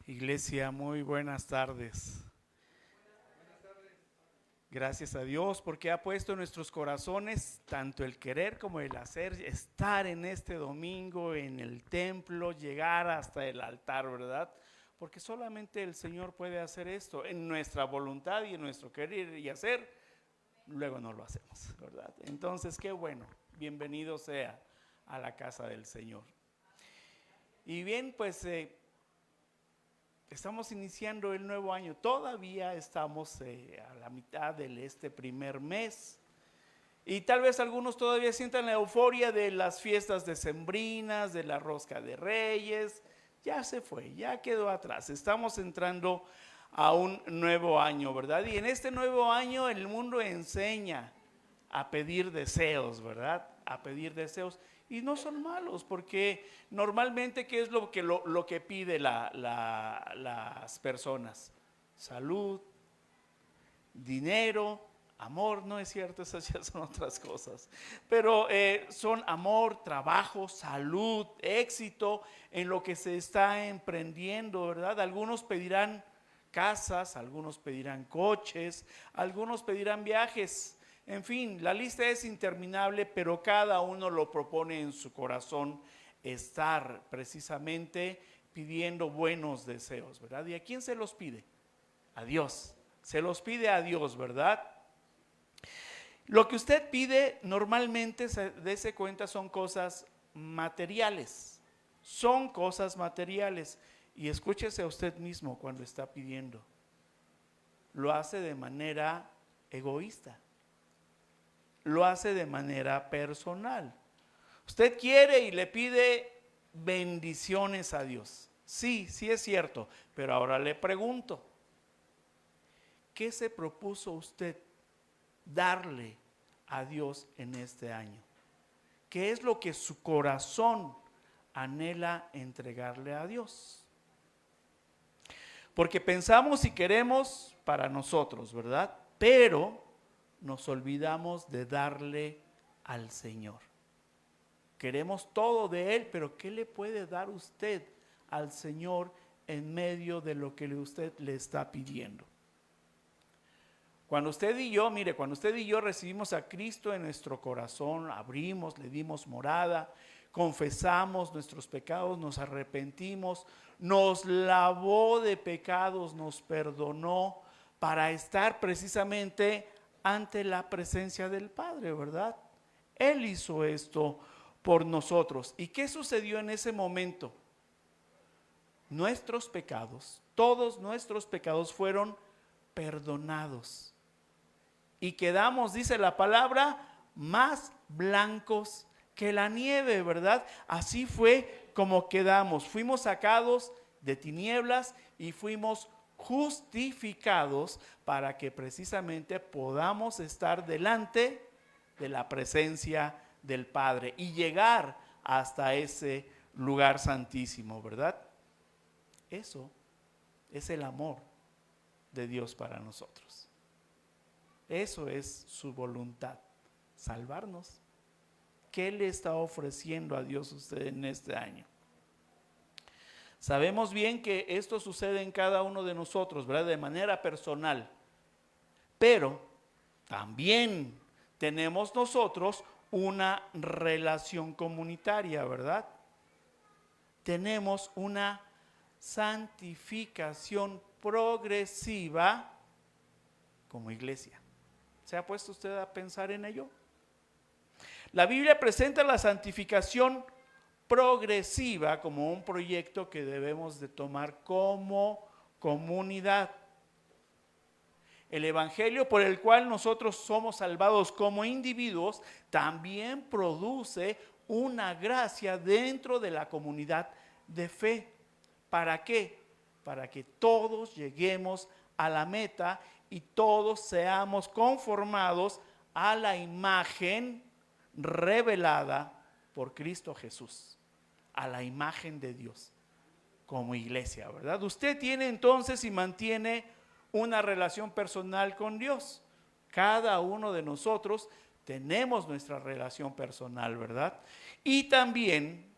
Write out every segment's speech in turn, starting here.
Iglesia, muy buenas tardes. Gracias a Dios porque ha puesto en nuestros corazones tanto el querer como el hacer, estar en este domingo en el templo, llegar hasta el altar, ¿verdad? Porque solamente el Señor puede hacer esto en nuestra voluntad y en nuestro querer y hacer, luego no lo hacemos, ¿verdad? Entonces, qué bueno, bienvenido sea a la casa del Señor. Y bien, pues estamos iniciando el nuevo año, todavía estamos a la mitad de este primer mes y tal vez algunos todavía sientan la euforia de las fiestas decembrinas, de la rosca de Reyes. Ya se fue, ya quedó atrás, estamos entrando a un nuevo año, ¿verdad? Y en este nuevo año el mundo enseña a pedir deseos, ¿verdad? A pedir deseos. Y no son malos, porque normalmente, ¿qué es lo que pide las personas? Salud, dinero, amor, no es cierto, esas ya son otras cosas. Pero son amor, trabajo, salud, éxito en lo que se está emprendiendo, ¿verdad? Algunos pedirán casas, algunos pedirán coches, algunos pedirán viajes. En fin, la lista es interminable, pero cada uno lo propone en su corazón estar precisamente pidiendo buenos deseos, ¿verdad? ¿Y a quién se los pide? A Dios. Se los pide a Dios, ¿verdad? Lo que usted pide normalmente, dése cuenta, son cosas materiales. Son cosas materiales. Y escúchese a usted mismo cuando está pidiendo. Lo hace de manera egoísta. Lo hace de manera personal. Usted quiere y le pide bendiciones a Dios. Sí, sí es cierto, pero ahora le pregunto, ¿qué se propuso usted darle a Dios en este año? ¿Qué es lo que su corazón anhela entregarle a Dios? Porque pensamos y queremos para nosotros, ¿verdad? Pero nos olvidamos de darle al Señor. Queremos todo de Él, pero ¿qué le puede dar usted al Señor en medio de lo que usted le está pidiendo? Cuando usted y yo, mire, cuando usted y yo recibimos a Cristo en nuestro corazón, abrimos, le dimos morada, confesamos nuestros pecados, nos arrepentimos, nos lavó de pecados, nos perdonó para estar precisamente ante la presencia del Padre, ¿verdad? Él hizo esto por nosotros. ¿Y qué sucedió en ese momento? Nuestros pecados, todos nuestros pecados fueron perdonados. Y quedamos, dice la palabra, más blancos que la nieve, ¿verdad? Así fue como quedamos. Fuimos sacados de tinieblas y fuimos justificados para que precisamente podamos estar delante de la presencia del Padre y llegar hasta ese lugar santísimo, ¿verdad? Eso es el amor de Dios para nosotros. Eso es su voluntad, salvarnos. ¿Qué le está ofreciendo a Dios usted en este año? Sabemos bien que esto sucede en cada uno de nosotros, ¿verdad? De manera personal. Pero también tenemos nosotros una relación comunitaria, ¿verdad? Tenemos una santificación progresiva como iglesia. ¿Se ha puesto usted a pensar en ello? La Biblia presenta la santificación progresiva como un proyecto que debemos de tomar como comunidad. El evangelio por el cual nosotros somos salvados como individuos también produce una gracia dentro de la comunidad de fe. ¿Para qué? Para que todos lleguemos a la meta y todos seamos conformados a la imagen revelada por Cristo Jesús, a la imagen de Dios como iglesia, ¿verdad? Usted tiene entonces y mantiene una relación personal con Dios. Cada uno de nosotros tenemos nuestra relación personal, ¿verdad? Y también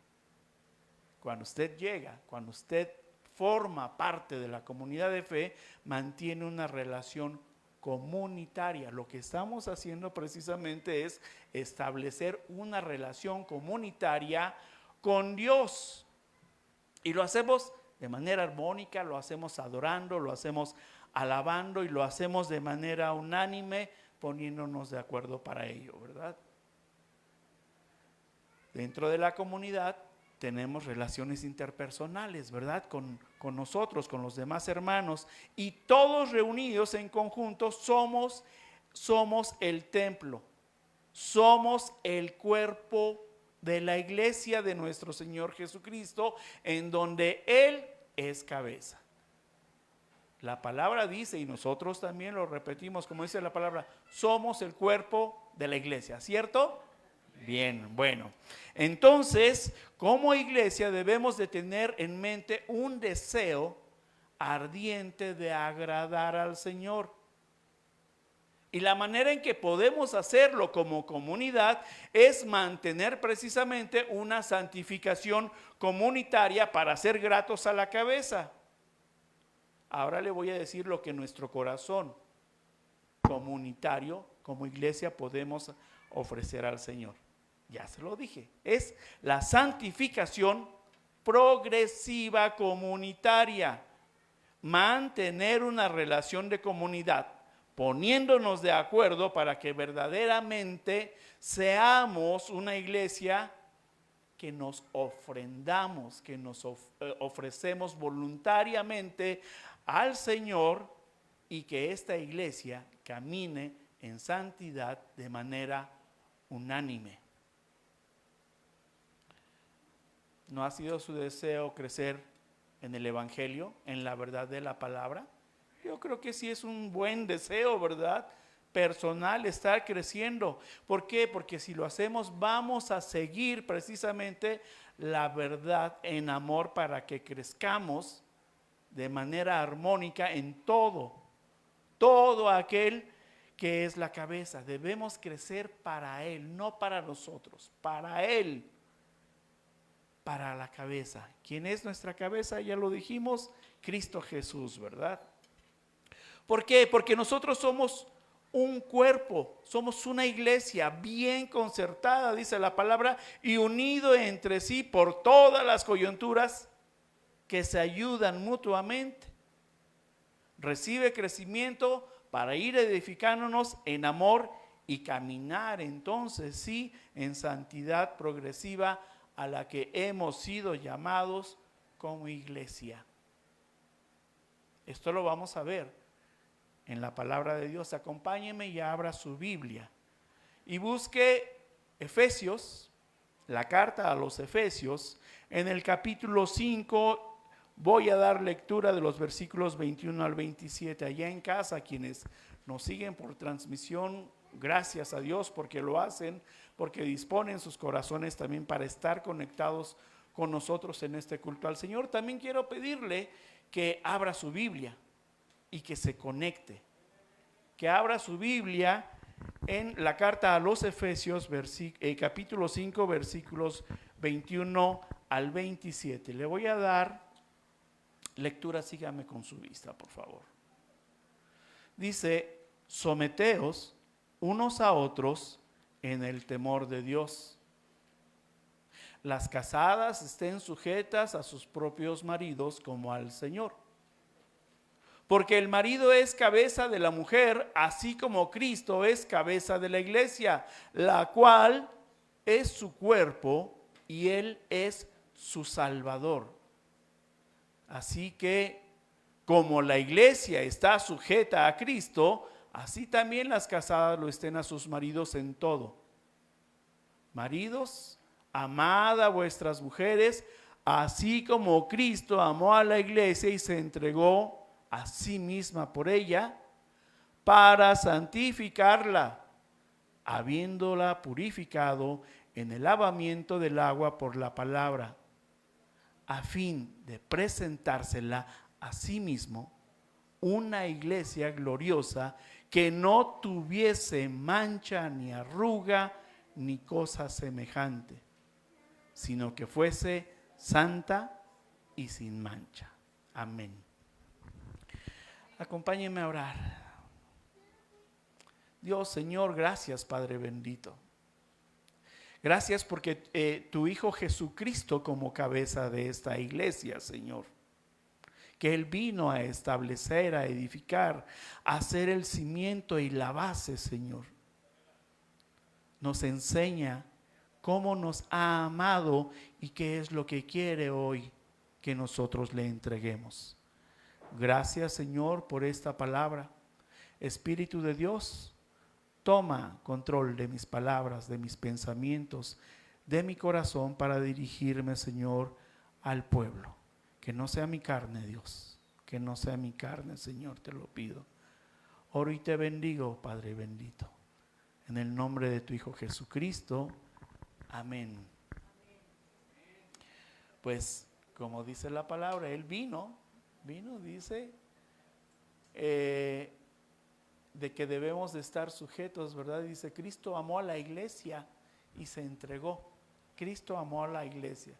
cuando usted llega, cuando usted forma parte de la comunidad de fe, mantiene una relación comunitaria. Lo que estamos haciendo precisamente es establecer una relación comunitaria con Dios. Y lo hacemos de manera armónica, lo hacemos adorando, lo hacemos alabando y lo hacemos de manera unánime, poniéndonos de acuerdo para ello, ¿verdad? Dentro de la comunidad tenemos relaciones interpersonales, ¿verdad? Con nosotros, con los demás hermanos, y todos reunidos en conjunto somos el templo, somos el cuerpo de la iglesia de nuestro Señor Jesucristo, en donde Él es cabeza. La palabra dice, y nosotros también lo repetimos, como dice la palabra, somos el cuerpo de la iglesia, ¿cierto? Bien, bueno. Entonces, como iglesia debemos de tener en mente un deseo ardiente de agradar al Señor. Y la manera en que podemos hacerlo como comunidad es mantener precisamente una santificación comunitaria para ser gratos a la cabeza. Ahora le voy a decir lo que nuestro corazón comunitario como iglesia podemos ofrecer al Señor. Ya se lo dije, es la santificación progresiva comunitaria. Mantener una relación de comunidad, poniéndonos de acuerdo para que verdaderamente seamos una iglesia que nos ofrendamos, que nos ofrecemos voluntariamente al Señor, y que esta iglesia camine en santidad de manera unánime. ¿No ha sido su deseo crecer en el Evangelio, en la verdad de la palabra? Yo creo que sí es un buen deseo, ¿verdad? Personal, estar creciendo. ¿Por qué? Porque si lo hacemos vamos a seguir precisamente la verdad en amor para que crezcamos de manera armónica en todo aquel que es la cabeza. Debemos crecer para Él, no para nosotros, para Él, para la cabeza. ¿Quién es nuestra cabeza? Ya lo dijimos, Cristo Jesús, ¿verdad? ¿Por qué? Porque nosotros somos un cuerpo, somos una iglesia bien concertada, dice la palabra, y unido entre sí por todas las coyunturas que se ayudan mutuamente. Recibe crecimiento para ir edificándonos en amor y caminar entonces sí en santidad progresiva a la que hemos sido llamados como iglesia. Esto lo vamos a ver en la palabra de Dios. Acompáñeme y abra su Biblia y busque Efesios, la carta a los Efesios, en el capítulo 5. Voy a dar lectura de los versículos 21 al 27. Allá en casa, quienes nos siguen por transmisión, gracias a Dios porque lo hacen, porque disponen sus corazones también para estar conectados con nosotros en este culto al Señor. También quiero pedirle que abra su Biblia y que se conecte, que abra su Biblia en la carta a los Efesios, capítulo 5, versículos 21 al 27. Le voy a dar lectura, sígame con su vista, por favor. Dice: someteos unos a otros en el temor de Dios. Las casadas estén sujetas a sus propios maridos como al Señor. Porque el marido es cabeza de la mujer, así como Cristo es cabeza de la iglesia, la cual es su cuerpo y Él es su Salvador. Así que, como la iglesia está sujeta a Cristo, así también las casadas lo estén a sus maridos en todo. Maridos, amad a vuestras mujeres, así como Cristo amó a la iglesia y se entregó a sí misma por ella, para santificarla, habiéndola purificado en el lavamiento del agua por la palabra, a fin de presentársela a sí mismo una iglesia gloriosa, que no tuviese mancha ni arruga ni cosa semejante, sino que fuese santa y sin mancha. Amén. Acompáñenme a orar. Dios, Señor, gracias, Padre bendito. Gracias porque tu Hijo Jesucristo como cabeza de esta iglesia, Señor, que Él vino a establecer, a edificar, a hacer el cimiento y la base, Señor. Nos enseña cómo nos ha amado y qué es lo que quiere hoy que nosotros le entreguemos. Gracias, Señor, por esta palabra. Espíritu de Dios, toma control de mis palabras, de mis pensamientos, de mi corazón para dirigirme, Señor, al pueblo. Que no sea mi carne, Dios, que no sea mi carne, Señor, te lo pido. Oro y te bendigo, Padre bendito. En el nombre de tu Hijo Jesucristo. Amén. Pues, como dice la palabra, Él vino, dice, de que debemos de estar sujetos, ¿verdad? Dice, Cristo amó a la iglesia y se entregó. Cristo amó a la iglesia.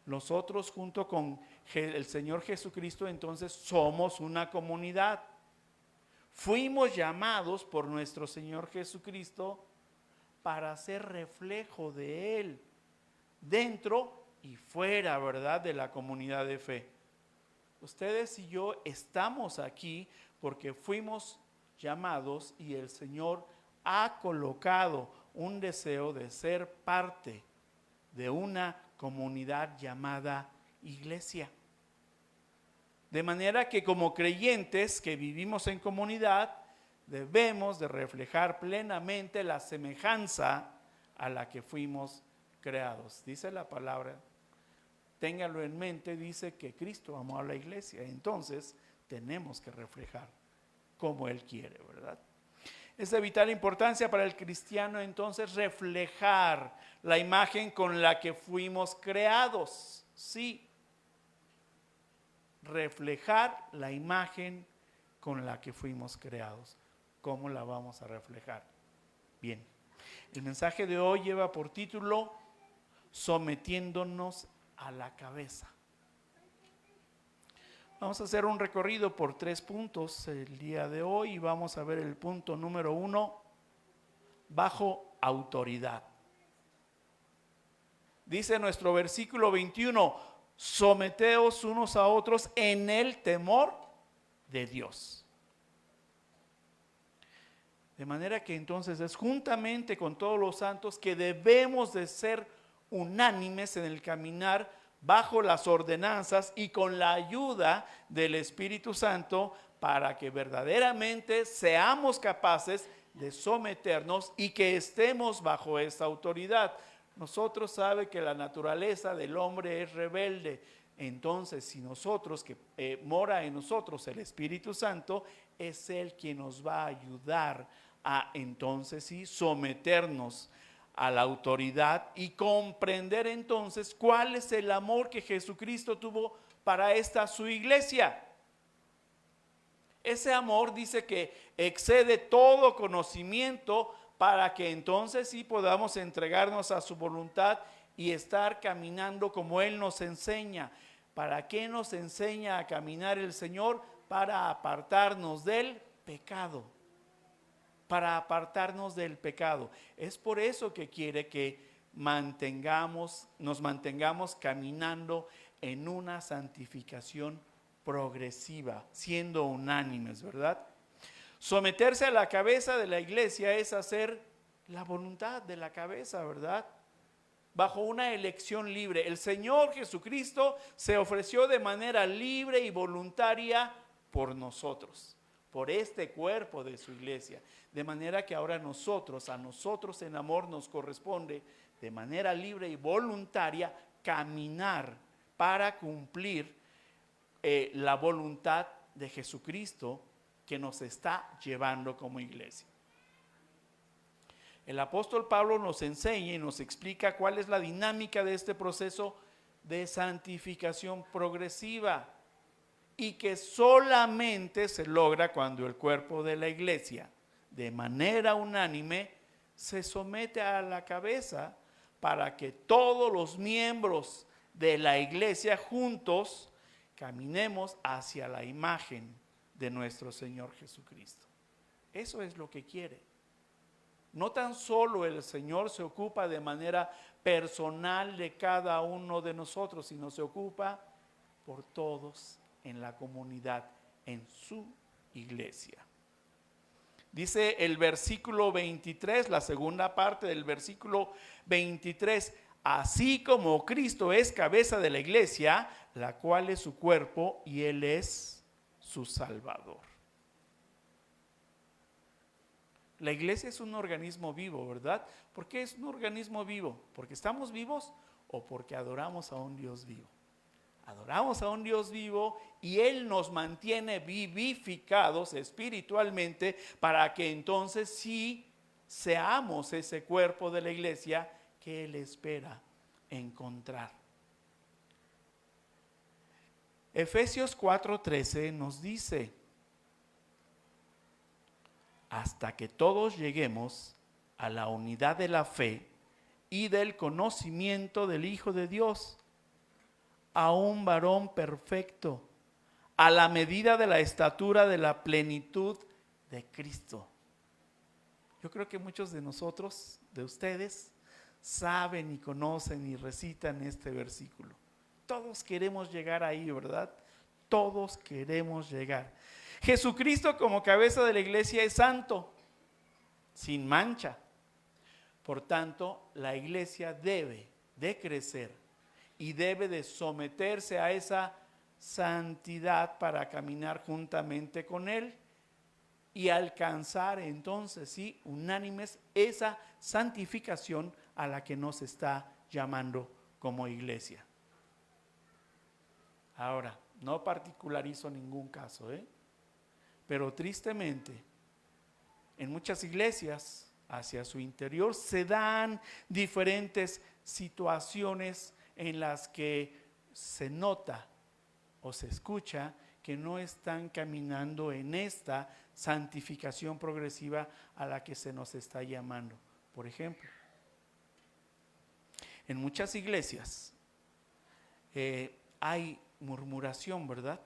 Nosotros junto con el Señor Jesucristo entonces somos una comunidad. Fuimos llamados por nuestro Señor Jesucristo para ser reflejo de Él, dentro y fuera, ¿verdad?, de la comunidad de fe. Ustedes y yo estamos aquí porque fuimos llamados y el Señor ha colocado un deseo de ser parte de una comunidad llamada iglesia. De manera que como creyentes que vivimos en comunidad, debemos de reflejar plenamente la semejanza a la que fuimos creados. Dice la palabra, téngalo en mente, dice que Cristo amó a la iglesia. Entonces tenemos que reflejar como Él quiere, ¿verdad? Es de vital importancia para el cristiano entonces reflejar la imagen con la que fuimos creados. Sí, reflejar la imagen con la que fuimos creados. ¿Cómo la vamos a reflejar? Bien, el mensaje de hoy lleva por título Sometiéndonos a la cabeza. Vamos a hacer un recorrido por 3 puntos el día de hoy y vamos a ver el punto número 1, bajo autoridad. Dice nuestro versículo 21, someteos unos a otros en el temor de Dios. De manera que entonces es juntamente con todos los santos que debemos de ser unánimes en el caminar bajo las ordenanzas y con la ayuda del Espíritu Santo para que verdaderamente seamos capaces de someternos y que estemos bajo esta autoridad. Nosotros sabemos que la naturaleza del hombre es rebelde. Entonces, si nosotros, que mora en nosotros el Espíritu Santo, es Él quien nos va a ayudar a entonces sí someternos a la autoridad y comprender entonces cuál es el amor que Jesucristo tuvo para esta su iglesia. Ese amor dice que excede todo conocimiento para que entonces sí podamos entregarnos a su voluntad y estar caminando como Él nos enseña. ¿Para qué nos enseña a caminar el Señor? Para apartarnos del pecado. Para apartarnos del pecado. Es por eso que quiere que nos mantengamos caminando en una santificación progresiva, siendo unánimes, ¿verdad? Someterse a la cabeza de la iglesia es hacer la voluntad de la cabeza, ¿verdad? Bajo una elección libre. El Señor Jesucristo se ofreció de manera libre y voluntaria por nosotros, por este cuerpo de su iglesia. De manera que ahora a nosotros en amor nos corresponde de manera libre y voluntaria caminar para cumplir la voluntad de Jesucristo que nos está llevando como iglesia. El apóstol Pablo nos enseña y nos explica cuál es la dinámica de este proceso de santificación progresiva y que solamente se logra cuando el cuerpo de la iglesia, de manera unánime, se somete a la cabeza para que todos los miembros de la iglesia juntos caminemos hacia la imagen de nuestro Señor Jesucristo. Eso es lo que quiere. No tan solo el Señor se ocupa de manera personal de cada uno de nosotros, sino se ocupa por todos en la comunidad, en su iglesia. Dice el versículo 23, la segunda parte del versículo 23, así como Cristo es cabeza de la iglesia, la cual es su cuerpo y Él es su Salvador. La iglesia es un organismo vivo, ¿verdad? ¿Por qué es un organismo vivo? ¿Porque estamos vivos o porque adoramos a un Dios vivo? Adoramos a un Dios vivo y Él nos mantiene vivificados espiritualmente para que entonces sí seamos ese cuerpo de la iglesia que Él espera encontrar. Efesios 4:13 nos dice: hasta que todos lleguemos a la unidad de la fe y del conocimiento del Hijo de Dios, a un varón perfecto, a la medida de la estatura de la plenitud de Cristo. Yo creo que muchos de nosotros, de ustedes, saben y conocen y recitan este versículo. Todos queremos llegar ahí, ¿verdad? Todos queremos llegar. Jesucristo como cabeza de la iglesia es santo, sin mancha. Por tanto, la iglesia debe de crecer y debe de someterse a esa santidad para caminar juntamente con Él y alcanzar entonces, sí, unánimes, esa santificación a la que nos está llamando como iglesia. Ahora, no particularizo ningún caso, pero tristemente, en muchas iglesias, hacia su interior, se dan diferentes situaciones en las que se nota o se escucha que no están caminando en esta santificación progresiva a la que se nos está llamando. Por ejemplo, en muchas iglesias hay murmuración, ¿verdad?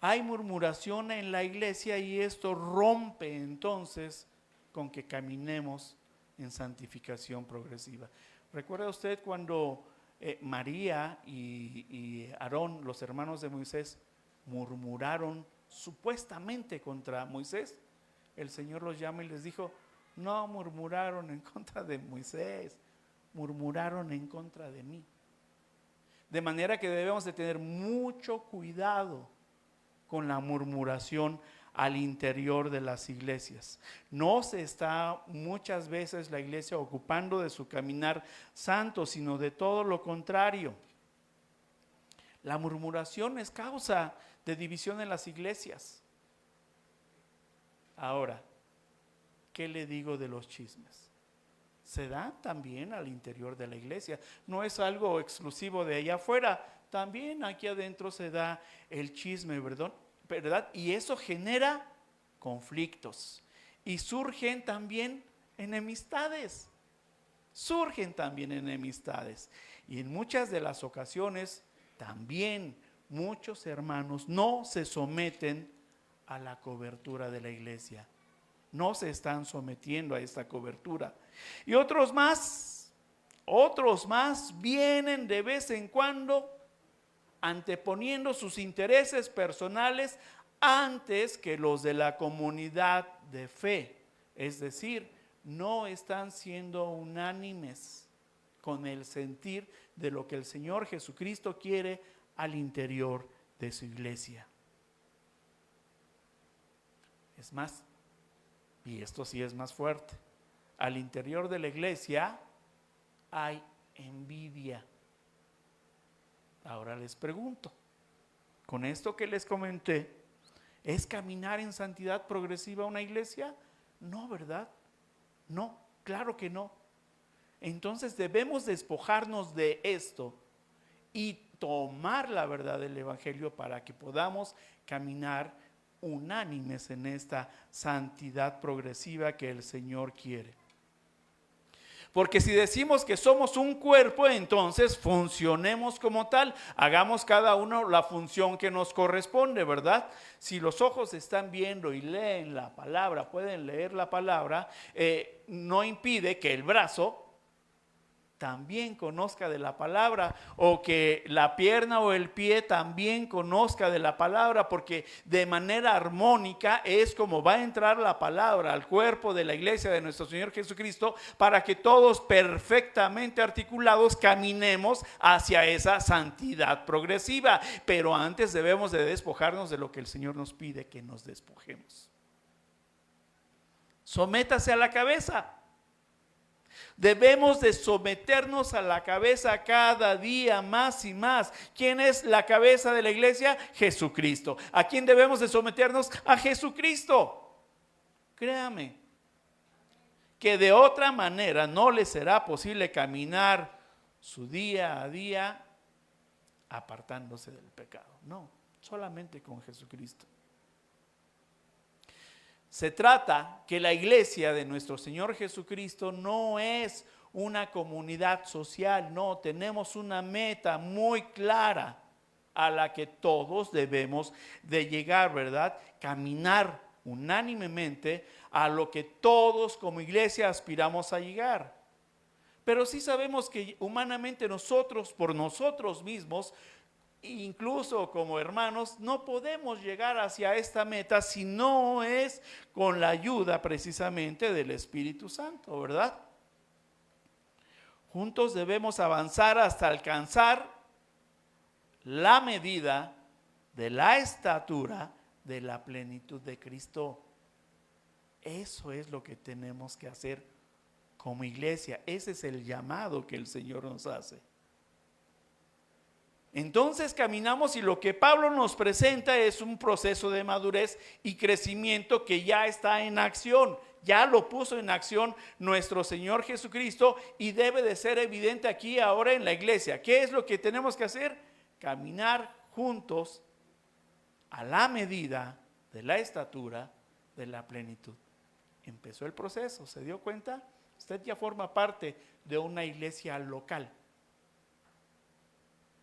Hay murmuración en la iglesia y esto rompe entonces con que caminemos en santificación progresiva. ¿Recuerda usted cuando María y Aarón, los hermanos de Moisés, murmuraron supuestamente contra Moisés? El Señor los llama y les dijo: no murmuraron en contra de Moisés, murmuraron en contra de mí. De manera que debemos de tener mucho cuidado con la murmuración al interior de las iglesias. No se está muchas veces la iglesia ocupando de su caminar santo, sino de todo lo contrario. La murmuración es causa de división en las iglesias. Ahora, ¿qué le digo de los chismes? Se da también al interior de la iglesia. No es algo exclusivo de allá afuera. También aquí adentro se da el chisme, ¿verdad? Y eso genera conflictos. Y surgen también enemistades. Y en muchas de las ocasiones también muchos hermanos no se someten a la cobertura de la iglesia. No se están sometiendo a esta cobertura. Y otros más vienen de vez en cuando anteponiendo sus intereses personales antes que los de la comunidad de fe. Es decir, no están siendo unánimes con el sentir de lo que el Señor Jesucristo quiere al interior de su iglesia. Es más, y esto sí es más fuerte, al interior de la iglesia hay envidia. Ahora les pregunto, con esto que les comenté, ¿es caminar en santidad progresiva una iglesia? No, ¿verdad? No, claro que no. Entonces debemos despojarnos de esto y tomar la verdad del evangelio para que podamos caminar unánimes en esta santidad progresiva que el Señor quiere. Porque si decimos que somos un cuerpo, entonces funcionemos como tal, hagamos cada uno la función que nos corresponde, ¿verdad? Si los ojos están viendo y leen la palabra, pueden leer la palabra, no impide que el brazo también conozca de la palabra, o que la pierna o el pie también conozca de la palabra, porque de manera armónica es como va a entrar la palabra al cuerpo de la iglesia de nuestro Señor Jesucristo, para que todos perfectamente articulados caminemos hacia esa santidad progresiva. Pero antes debemos de despojarnos de lo que el Señor nos pide que nos despojemos. Sométase a la cabeza. Debemos de someternos a la cabeza cada día más y más. ¿Quién es la cabeza de la iglesia? Jesucristo. ¿A quién debemos de someternos? A Jesucristo. Créame que de otra manera no le será posible caminar su día a día apartándose del pecado. No, solamente con Jesucristo. Se trata que la iglesia de nuestro Señor Jesucristo no es una comunidad social, no, tenemos una meta muy clara a la que todos debemos de llegar, ¿verdad? Caminar unánimemente a lo que todos como iglesia aspiramos a llegar. Pero sí sabemos que humanamente nosotros, por nosotros mismos, incluso como hermanos, no podemos llegar hacia esta meta si no es con la ayuda precisamente del Espíritu Santo, ¿verdad? Juntos debemos avanzar hasta alcanzar la medida de la estatura de la plenitud de Cristo. Eso es lo que tenemos que hacer como iglesia. Ese es el llamado que el Señor nos hace. Entonces caminamos, y lo que Pablo nos presenta es un proceso de madurez y crecimiento que ya está en acción. Ya lo puso en acción nuestro Señor Jesucristo, y debe de ser evidente aquí ahora en la iglesia. ¿Qué es lo que tenemos que hacer? Caminar juntos a la medida de la estatura de la plenitud. Empezó el proceso, ¿se dio cuenta? Usted ya forma parte de una iglesia local.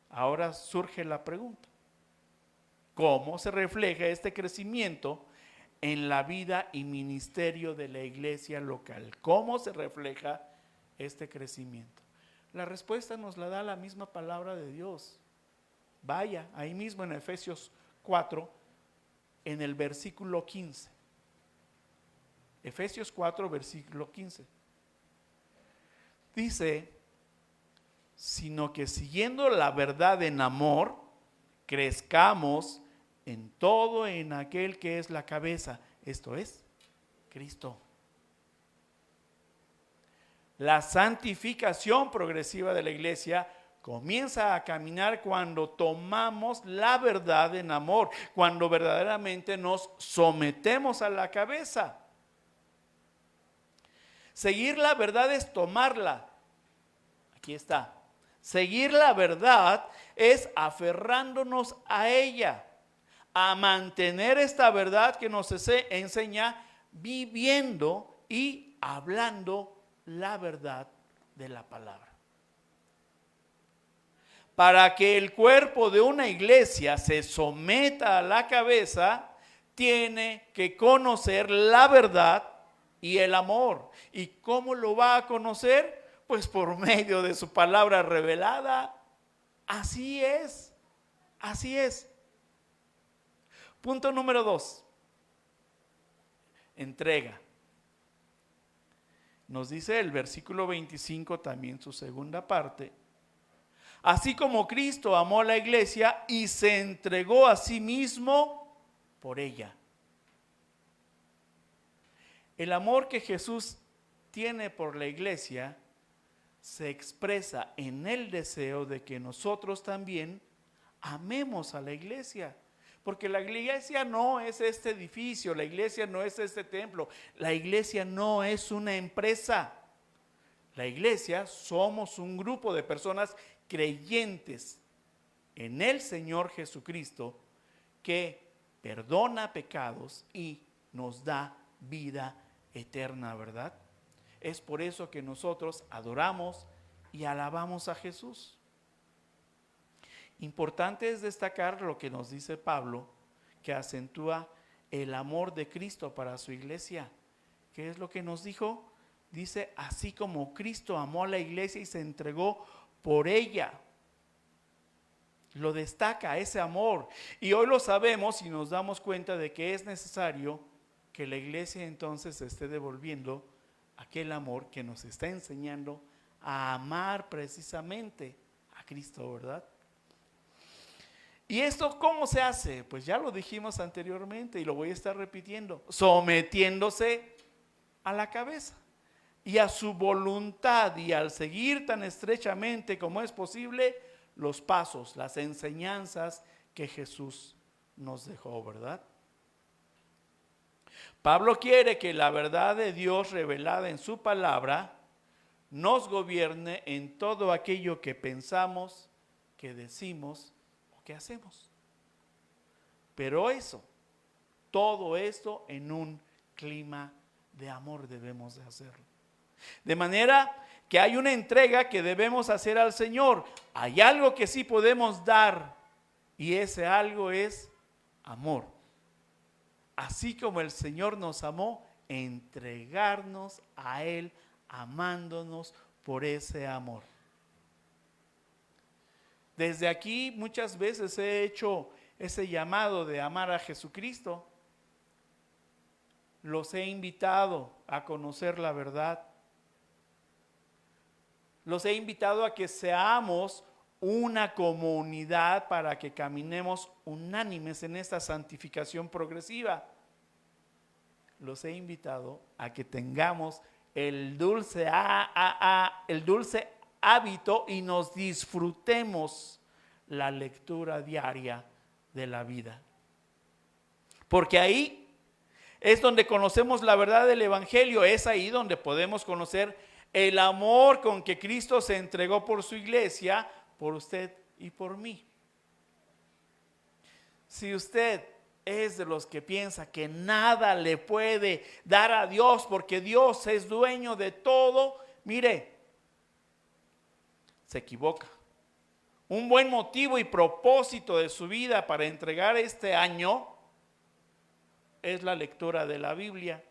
Ahora surge la pregunta: ¿cómo se refleja este crecimiento en la vida y ministerio de la iglesia local? ¿Cómo se refleja este crecimiento? La respuesta nos la da la misma palabra de Dios. Vaya, ahí mismo en Efesios 4, en el versículo 15. Efesios 4, versículo 15. Dice: sino que siguiendo la verdad en amor, crezcamos en todo en aquel que es la cabeza, esto es, Cristo. La santificación progresiva de la iglesia comienza a caminar cuando tomamos la verdad en amor, cuando verdaderamente nos sometemos a la cabeza. Seguir la verdad es tomarla. Aquí está. Seguir la verdad es aferrándonos a ella, a mantener esta verdad que nos enseña, viviendo y hablando la verdad de la palabra. Para que el cuerpo de una iglesia se someta a la cabeza, tiene que conocer la verdad y el amor. ¿Y cómo lo va a conocer? Pues por medio de su palabra revelada. Así es, así es. Punto número 2. Entrega. Nos dice el versículo 25, también su segunda parte: así como Cristo amó a la iglesia y se entregó a sí mismo por ella. El amor que Jesús tiene por la iglesia se expresa en el deseo de que nosotros también amemos a la iglesia. Porque la iglesia no es este edificio, la iglesia no es este templo, la iglesia no es una empresa. La iglesia somos un grupo de personas creyentes en el Señor Jesucristo, que perdona pecados y nos da vida eterna, ¿verdad? Es por eso que nosotros adoramos y alabamos a Jesús. Importante es destacar lo que nos dice Pablo, que acentúa el amor de Cristo para su iglesia. ¿Qué es lo que nos dijo? Dice, así como Cristo amó a la iglesia y se entregó por ella. Lo destaca ese amor. Y hoy lo sabemos y nos damos cuenta de que es necesario que la iglesia entonces esté devolviendo aquel amor que nos está enseñando a amar precisamente a Cristo, ¿verdad? ¿Y esto cómo se hace? Pues ya lo dijimos anteriormente y lo voy a estar repitiendo. Sometiéndose a la cabeza y a su voluntad, y al seguir tan estrechamente como es posible los pasos, las enseñanzas que Jesús nos dejó, ¿verdad? Pablo quiere que la verdad de Dios revelada en su palabra nos gobierne en todo aquello que pensamos, que decimos o que hacemos. Pero eso, todo esto en un clima de amor debemos de hacerlo. De manera que hay una entrega que debemos hacer al Señor. Hay algo que sí podemos dar, y ese algo es amor. Así como el Señor nos amó, entregarnos a Él, amándonos por ese amor. Desde aquí muchas veces he hecho ese llamado de amar a Jesucristo. Los he invitado a conocer la verdad. Los he invitado a que seamos una comunidad para que caminemos unánimes en esta santificación progresiva. Los he invitado a que tengamos el dulce hábito y nos disfrutemos la lectura diaria de la vida. Porque ahí es donde conocemos la verdad del Evangelio, es ahí donde podemos conocer el amor con que Cristo se entregó por su iglesia, por usted y por mí. Si usted es de los que piensa que nada le puede dar a Dios porque Dios es dueño de todo, mire, se equivoca. Un buen motivo y propósito de su vida para entregar este año es la lectura de la Biblia.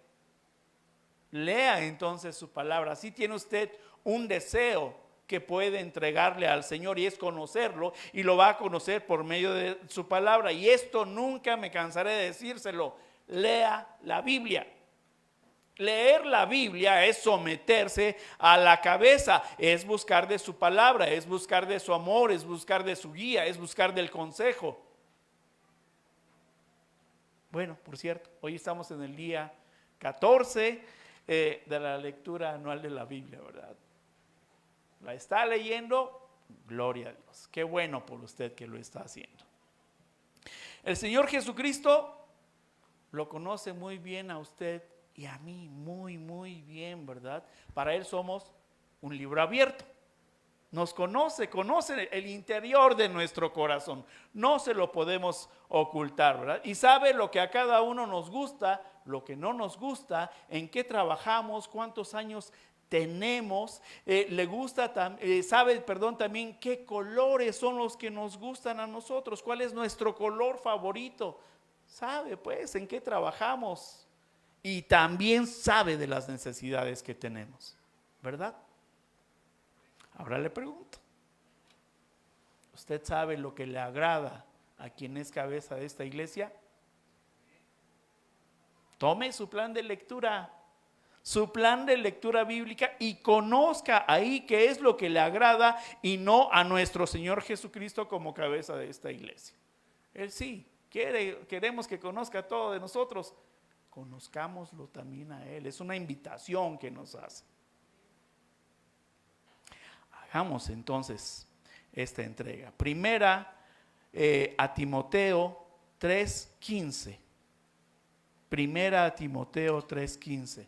Lea entonces su palabra. Si tiene usted un deseo que puede entregarle al Señor, y es conocerlo, y lo va a conocer por medio de su palabra. Y esto nunca me cansaré de decírselo: lea la Biblia. Leer la Biblia es someterse a la cabeza, es buscar de su palabra, es buscar de su amor, es buscar de su guía, es buscar del consejo. Bueno, por cierto, hoy estamos en el día 14 de la lectura anual de la Biblia, ¿verdad? ¿La está leyendo? Gloria a Dios. Qué bueno por usted que lo está haciendo. El Señor Jesucristo lo conoce muy bien a usted y a mí muy, muy bien, ¿verdad? Para Él somos un libro abierto. Nos conoce el interior de nuestro corazón. No se lo podemos ocultar, ¿verdad? Y sabe lo que a cada uno nos gusta, lo que no nos gusta, en qué trabajamos, cuántos años tenemos, le gusta, sabe también qué colores son los que nos gustan a nosotros, cuál es nuestro color favorito. Sabe pues en qué trabajamos y también sabe de las necesidades que tenemos, ¿verdad? Ahora le pregunto, ¿usted sabe lo que le agrada a quien es cabeza de esta iglesia? Tome su plan de lectura bíblica y conozca ahí qué es lo que le agrada y no a nuestro Señor Jesucristo como cabeza de esta iglesia. Él sí, queremos que conozca todo de nosotros, conozcámoslo también a Él. Es una invitación que nos hace. Hagamos entonces esta entrega. Primera a Timoteo 3:15. Primera a Timoteo 3:15.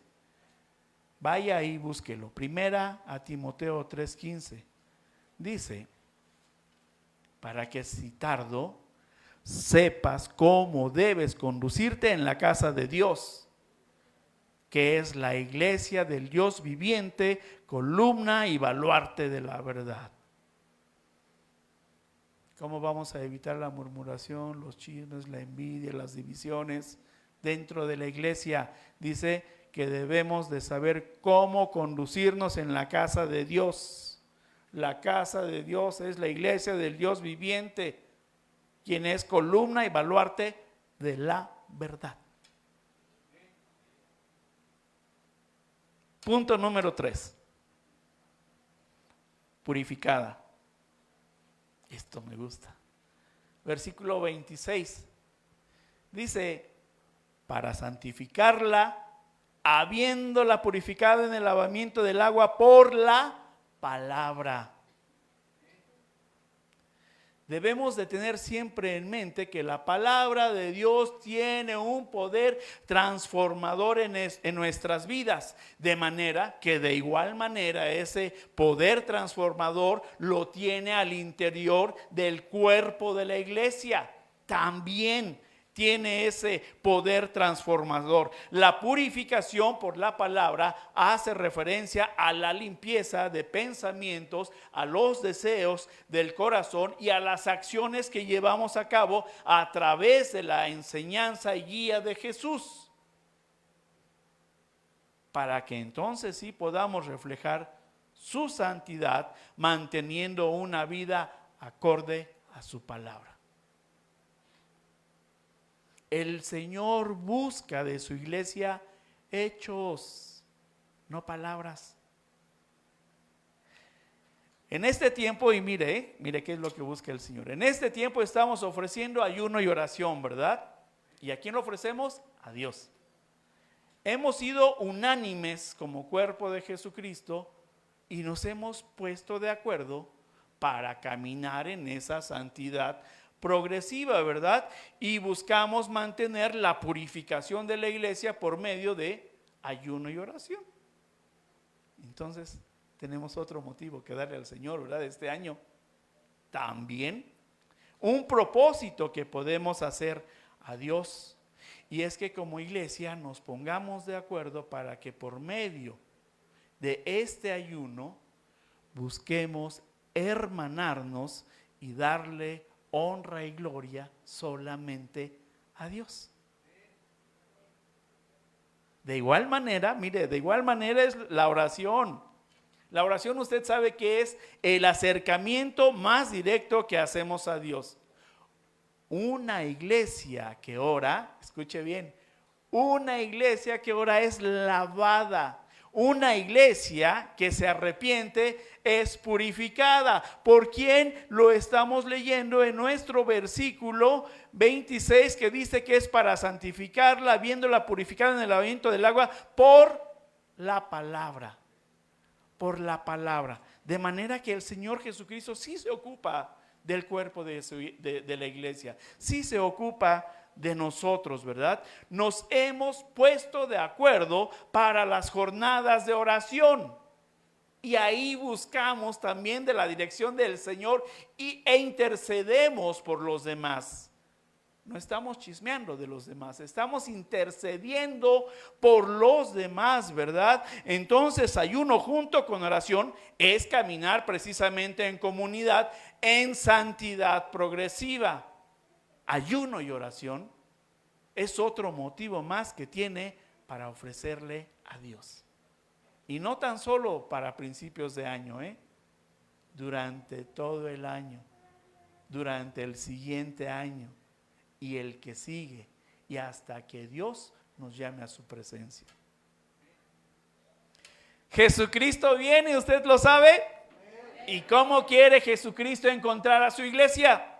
Vaya ahí, búsquelo. Primera a Timoteo 3:15. Dice: para que si tardo, sepas cómo debes conducirte en la casa de Dios, que es la iglesia del Dios viviente, columna y baluarte de la verdad. ¿Cómo vamos a evitar la murmuración, los chismes, la envidia, las divisiones dentro de la iglesia? Dice que debemos de saber cómo conducirnos en la casa de Dios. La casa de Dios es la iglesia del Dios viviente, quien es columna y baluarte de la verdad. Punto número 3. Purificada. Esto me gusta. Versículo 26. Dice, para santificarla, habiéndola purificado en el lavamiento del agua por la palabra. Debemos de tener siempre en mente que la palabra de Dios tiene un poder transformador en nuestras vidas, de manera que de igual manera ese poder transformador lo tiene al interior del cuerpo de la iglesia. También tiene ese poder transformador. La purificación por la palabra hace referencia a la limpieza de pensamientos, a los deseos del corazón y a las acciones que llevamos a cabo a través de la enseñanza y guía de Jesús, para que entonces sí podamos reflejar su santidad, manteniendo una vida acorde a su palabra. El Señor busca de su iglesia hechos, no palabras. En este tiempo, y mire qué es lo que busca el Señor. En este tiempo estamos ofreciendo ayuno y oración, ¿verdad? ¿Y a quién lo ofrecemos? A Dios. Hemos sido unánimes como cuerpo de Jesucristo y nos hemos puesto de acuerdo para caminar en esa santidad progresiva, ¿verdad? Y buscamos mantener la purificación de la iglesia por medio de ayuno y oración. Entonces, tenemos otro motivo que darle al Señor, ¿verdad? Este año también un propósito que podemos hacer a Dios, y es que como iglesia nos pongamos de acuerdo para que por medio de este ayuno busquemos hermanarnos y darle honra y gloria solamente a Dios. De igual manera, mire, de igual manera es la oración. La oración, usted sabe que es el acercamiento más directo que hacemos a Dios. Una iglesia que ora, escuche bien, una iglesia que ora es lavada. Una iglesia que se arrepiente es purificada. ¿Por quién? Lo estamos leyendo en nuestro versículo 26, que dice que es para santificarla, habiéndola purificada en el lavamiento del agua por la palabra. Por la palabra. De manera que el Señor Jesucristo sí se ocupa del cuerpo de la iglesia. Sí se ocupa de nosotros, ¿verdad? Nos hemos puesto de acuerdo para las jornadas de oración. Y ahí buscamos también de la dirección del Señor e intercedemos por los demás. No estamos chismeando de los demás, estamos intercediendo por los demás, ¿verdad? Entonces, ayuno junto con oración es caminar precisamente en comunidad, en santidad progresiva. Ayuno y oración es otro motivo más que tiene para ofrecerle a Dios. Y no tan solo para principios de año, durante todo el año, durante el siguiente año y el que sigue, y hasta que Dios nos llame a su presencia. Jesucristo viene, ¿usted lo sabe? ¿Y cómo quiere Jesucristo encontrar a su iglesia?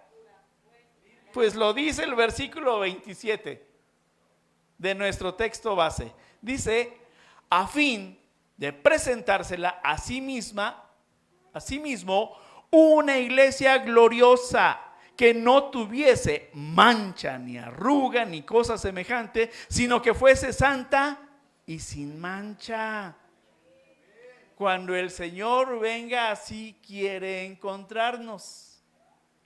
Pues lo dice el versículo 27 de nuestro texto base. Dice, a fin de presentársela a sí misma, a sí mismo, una iglesia gloriosa, que no tuviese mancha, ni arruga, ni cosa semejante, sino que fuese santa y sin mancha. Cuando el Señor venga, así quiere encontrarnos.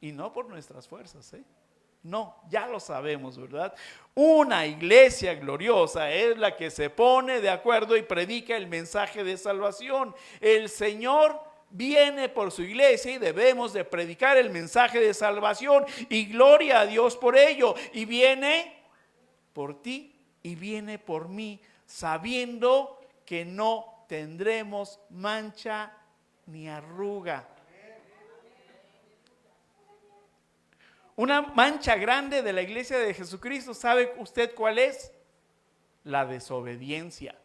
Y no por nuestras fuerzas, No, ya lo sabemos, ¿verdad? Una iglesia gloriosa es la que se pone de acuerdo y predica el mensaje de salvación. El Señor viene por su iglesia y debemos de predicar el mensaje de salvación, y gloria a Dios por ello. Y viene por ti y viene por mí, sabiendo que no tendremos mancha ni arruga. Una mancha grande de la iglesia de Jesucristo, ¿sabe usted cuál es? La desobediencia.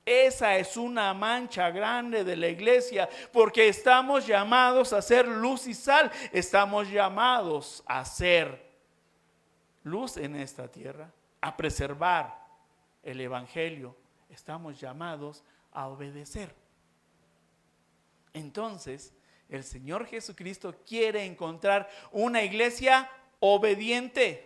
Esa es una mancha grande de la iglesia, porque estamos llamados a ser luz y sal. Estamos llamados a ser luz en esta tierra, a preservar el evangelio. Estamos llamados a obedecer. Entonces, el Señor Jesucristo quiere encontrar una iglesia obediente.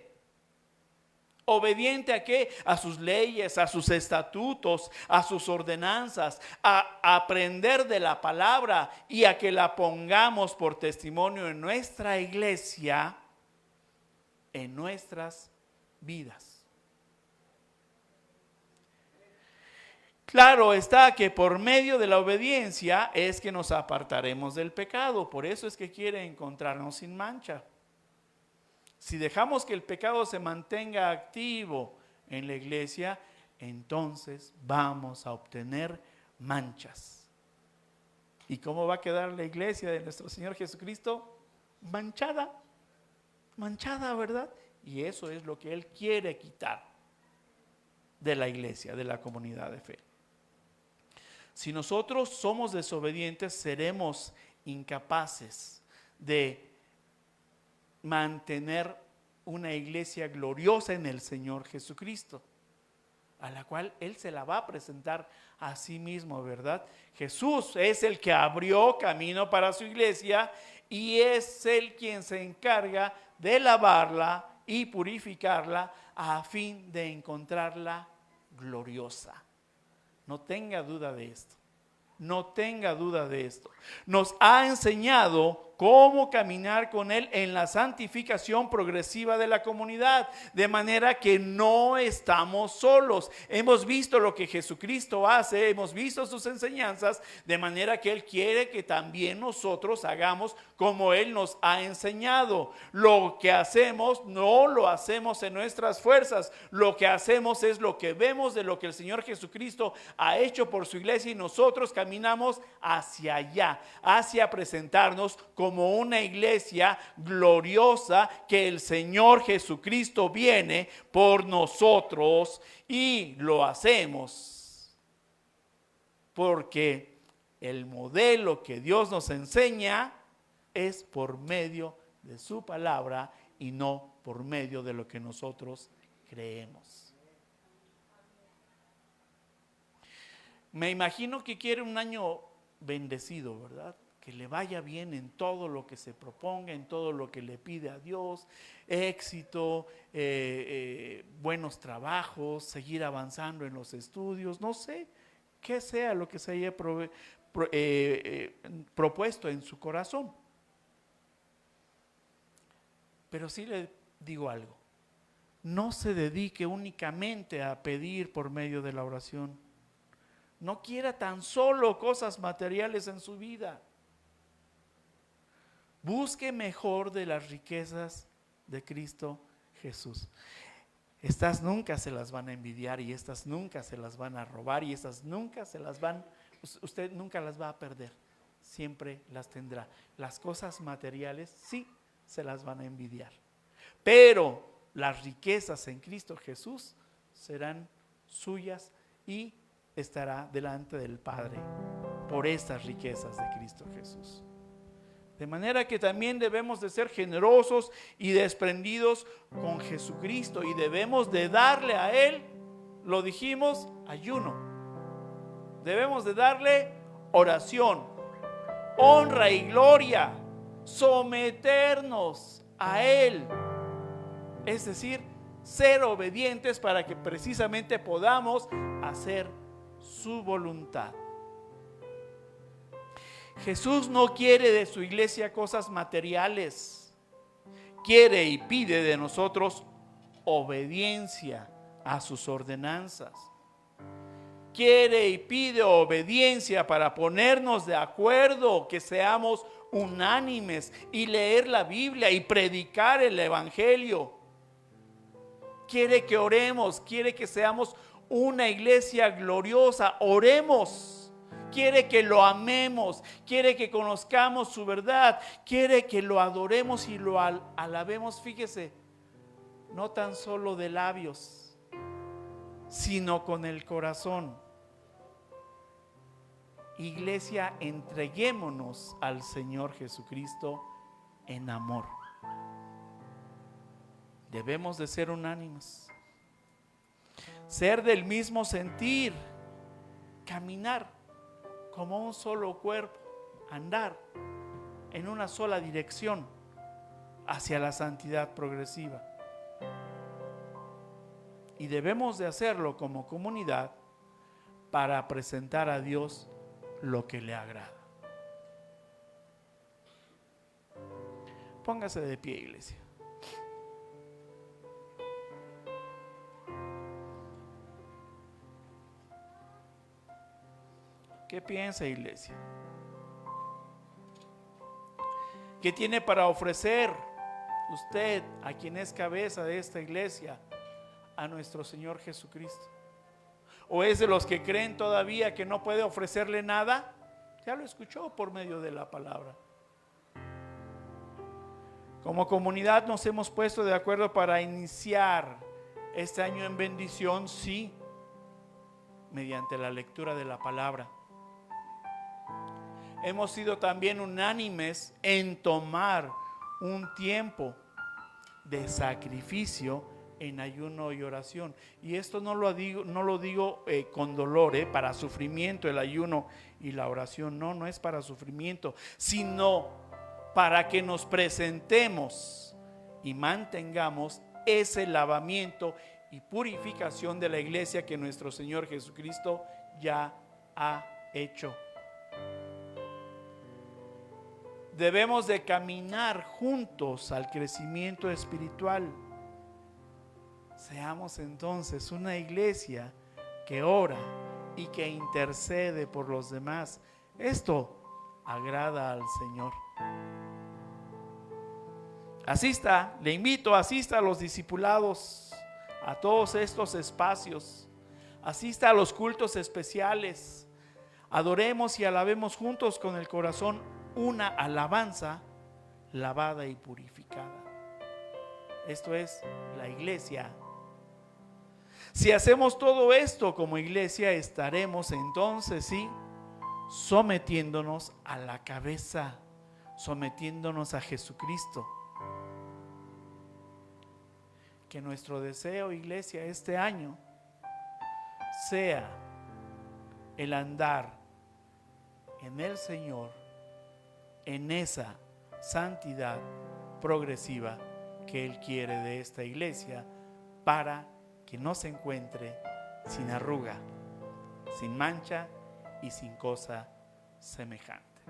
¿Obediente a qué? A sus leyes, a sus estatutos, a sus ordenanzas, a aprender de la palabra y a que la pongamos por testimonio en nuestra iglesia, en nuestras vidas. Claro está que por medio de la obediencia es que nos apartaremos del pecado. Por eso es que quiere encontrarnos sin mancha. Si dejamos que el pecado se mantenga activo en la iglesia, entonces vamos a obtener manchas. ¿Y cómo va a quedar la iglesia de nuestro Señor Jesucristo? Manchada, ¿verdad? Y eso es lo que Él quiere quitar de la iglesia, de la comunidad de fe. Si nosotros somos desobedientes, seremos incapaces de mantener una iglesia gloriosa en el Señor Jesucristo, a la cual Él se la va a presentar a sí mismo, ¿verdad? Jesús es el que abrió camino para su iglesia y es Él quien se encarga de lavarla y purificarla a fin de encontrarla gloriosa. No tenga duda de esto. No tenga duda de esto. Nos ha enseñado cómo caminar con Él en la santificación progresiva de la comunidad, de manera que no estamos solos. Hemos visto lo que Jesucristo hace, hemos visto sus enseñanzas, de manera que Él quiere que también nosotros hagamos como Él nos ha enseñado. Lo que hacemos no lo hacemos en nuestras fuerzas, lo que hacemos es lo que vemos de lo que el Señor Jesucristo ha hecho por su iglesia, y nosotros caminamos hacia allá, hacia presentarnos como una iglesia gloriosa, que el Señor Jesucristo viene por nosotros, y lo hacemos porque el modelo que Dios nos enseña es por medio de su palabra y no por medio de lo que nosotros creemos. Me imagino que quiere un año bendecido, ¿verdad? Que le vaya bien en todo lo que se proponga, en todo lo que le pide a Dios, éxito, buenos trabajos, seguir avanzando en los estudios, no sé, qué sea lo que se haya propuesto en su corazón. Pero sí le digo algo, no se dedique únicamente a pedir por medio de la oración. No quiera tan solo cosas materiales en su vida. Busque mejor de las riquezas de Cristo Jesús. Estas nunca se las van a envidiar, y estas nunca se las van a robar, y estas nunca usted nunca las va a perder. Siempre las tendrá. Las cosas materiales sí se las van a envidiar, pero las riquezas en Cristo Jesús serán suyas, y estará delante del Padre por estas riquezas de Cristo Jesús. De manera que también debemos de ser generosos y desprendidos con Jesucristo, y debemos de darle a Él, lo dijimos, ayuno. Debemos de darle oración, honra y gloria, someternos a Él. Es decir, ser obedientes para que precisamente podamos hacer su voluntad. Jesús no quiere de su iglesia cosas materiales, quiere y pide de nosotros obediencia a sus ordenanzas. Quiere y pide obediencia para ponernos de acuerdo, que seamos unánimes y leer la Biblia y predicar el Evangelio. Quiere que oremos, quiere que seamos una iglesia gloriosa. Oremos. Quiere que lo amemos, quiere que conozcamos su verdad, quiere que lo adoremos y lo alabemos. Fíjese, no tan solo de labios, sino con el corazón. Iglesia, entreguémonos al Señor Jesucristo en amor. Debemos de ser unánimes, ser del mismo sentir, caminar como un solo cuerpo, andar en una sola dirección hacia la santidad progresiva. Y debemos de hacerlo como comunidad para presentar a Dios lo que le agrada. Póngase de pie, iglesia. ¿Qué piensa, iglesia? ¿Qué tiene para ofrecer usted, a quien es cabeza de esta iglesia, a nuestro Señor Jesucristo? ¿O es de los que creen todavía que no puede ofrecerle nada? Ya lo escuchó por medio de la palabra. Como comunidad nos hemos puesto de acuerdo para iniciar este año en bendición, sí, mediante la lectura de la palabra. Hemos sido también unánimes en tomar un tiempo de sacrificio en ayuno y oración. Y esto no lo digo con dolor, para sufrimiento el ayuno y la oración. No es para sufrimiento, sino para que nos presentemos y mantengamos ese lavamiento y purificación de la iglesia que nuestro Señor Jesucristo ya ha hecho. Debemos de caminar juntos al crecimiento espiritual. Seamos entonces una iglesia que ora y que intercede por los demás. Esto agrada al Señor. Asista, le invito, asista a los discipulados, a todos estos espacios. Asista a los cultos especiales. Adoremos y alabemos juntos con el corazón una alabanza lavada y purificada. Esto es la iglesia. Si hacemos todo esto como iglesia, estaremos entonces, sí, sometiéndonos a la cabeza, sometiéndonos a Jesucristo. Que nuestro deseo, iglesia, este año sea el andar en el Señor, en esa santidad progresiva que Él quiere de esta iglesia, para que no se encuentre sin arruga, sin mancha y sin cosa semejante.